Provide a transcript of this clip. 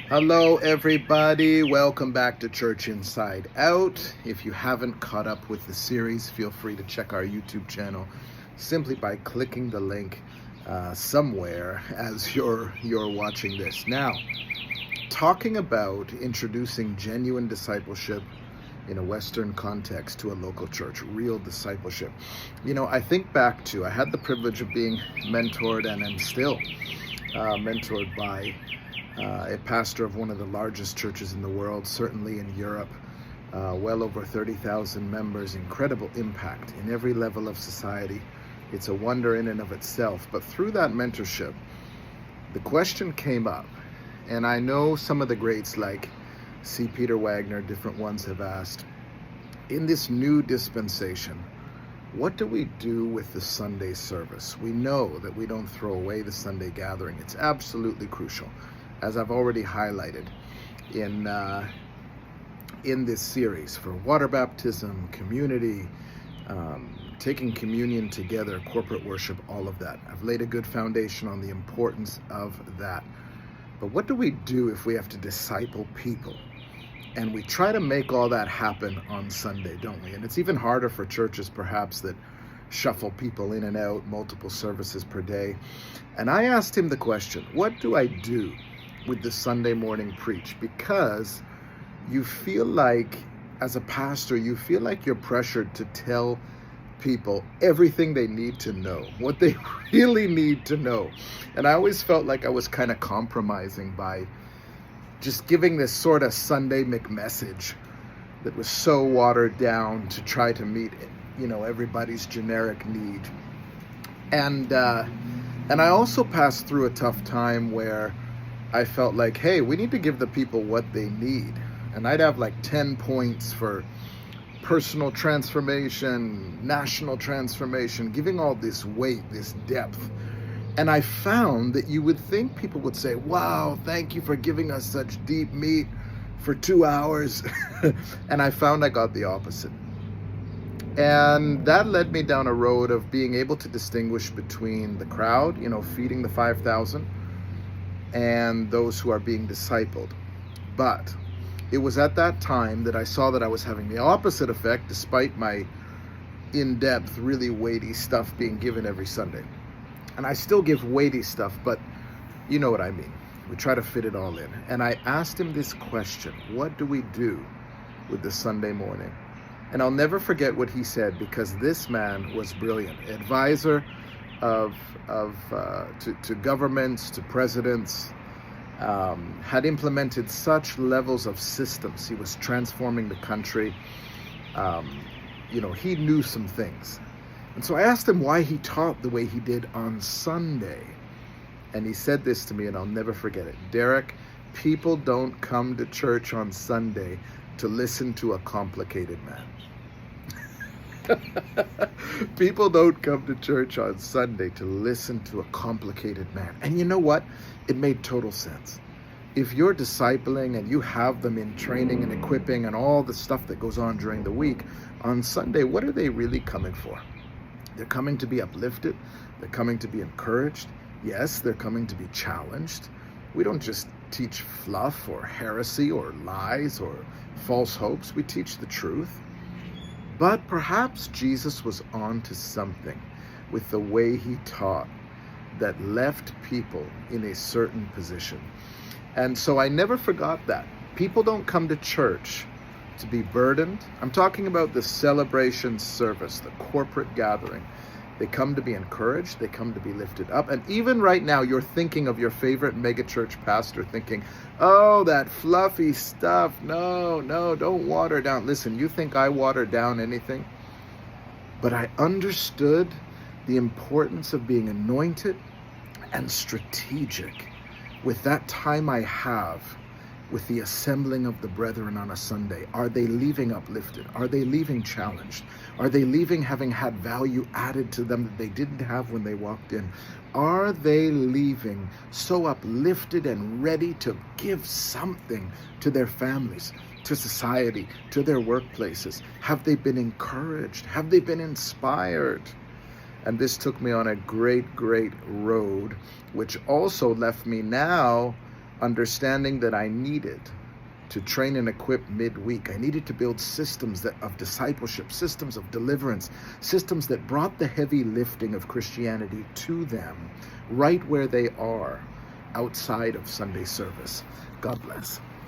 Hello, everybody. Welcome back to Church Inside Out. If you haven't caught up with the series, feel free to check our YouTube channel simply by clicking the link somewhere as you're watching this. Now, talking about introducing genuine discipleship in a Western context to a local church, real discipleship. I think back to, I had the privilege of being mentored and am still mentored by a pastor of one of the largest churches in the world, certainly in Europe, well over 30,000 members, incredible impact in every level of society. It's a wonder in and of itself. But through that mentorship, the question came up, and I know some of the greats like C. Peter Wagner, different ones have asked, in this new dispensation, what do we do with the Sunday service? We know that we don't throw away the Sunday gathering. It's absolutely crucial, as I've already highlighted in this series, for water baptism, community, taking communion together, corporate worship, all of that. I've laid a good foundation on the importance of that. But what do we do if we have to disciple people? And we try to make all that happen on Sunday, don't we? And it's even harder for churches, perhaps, that shuffle people in and out, multiple services per day. And I asked him the question, what do I do with the Sunday morning preach? Because you feel like, as a pastor, you feel like you're pressured to tell people everything they need to know, what they really need to know. And I always felt like I was kind of compromising by just giving this sort of Sunday McMessage that was so watered down to try to meet, everybody's generic need. And I also passed through a tough time where I felt like, hey, we need to give the people what they need. And I'd have like 10 points for personal transformation, national transformation, giving all this weight, this depth. And I found that you would think people would say, wow, thank you for giving us such deep meat for 2 hours. And I found I got the opposite. And that led me down a road of being able to distinguish between the crowd, feeding the 5,000, and those who are being discipled. But it was at that time that I saw that I was having the opposite effect, despite my in-depth, really weighty stuff being given every Sunday. And I still give weighty stuff, but you know what I mean. We try to fit it all in. And I asked him this question, what do we do with the Sunday morning? And I'll never forget what he said, because this man was brilliant. Advisor to governments, to presidents, had implemented such levels of systems. He was transforming the country. He knew some things. And so I asked him why he taught the way he did on Sunday. And he said this to me, and I'll never forget it. Derek, people don't come to church on Sunday to listen to a complicated man. People don't come to church on Sunday to listen to a complicated man. And you know what? It made total sense. If you're discipling and you have them in training and equipping and all the stuff that goes on during the week, on Sunday, what are they really coming for? They're coming to be uplifted. They're coming to be encouraged. Yes, they're coming to be challenged. We don't just teach fluff or heresy or lies or false hopes. We teach the truth. But perhaps Jesus was on to something with the way he taught that left people in a certain position. And so I never forgot that. People don't come to church to be burdened. I'm talking about the celebration service, the corporate gathering. They come to be encouraged. They come to be lifted up. And even right now, you're thinking of your favorite megachurch pastor, thinking, oh, that fluffy stuff. No, don't water down. Listen, you think I water down anything? But I understood the importance of being anointed and strategic with that time I have with the assembling of the brethren on a Sunday. Are they leaving uplifted? Are they leaving challenged? Are they leaving having had value added to them that they didn't have when they walked in? Are they leaving so uplifted and ready to give something to their families, to society, to their workplaces? Have they been encouraged? Have they been inspired? And this took me on a great, great road, which also left me now understanding that I needed to train and equip midweek. I needed to build systems of discipleship, systems of deliverance, systems that brought the heavy lifting of Christianity to them right where they are outside of Sunday service. God bless.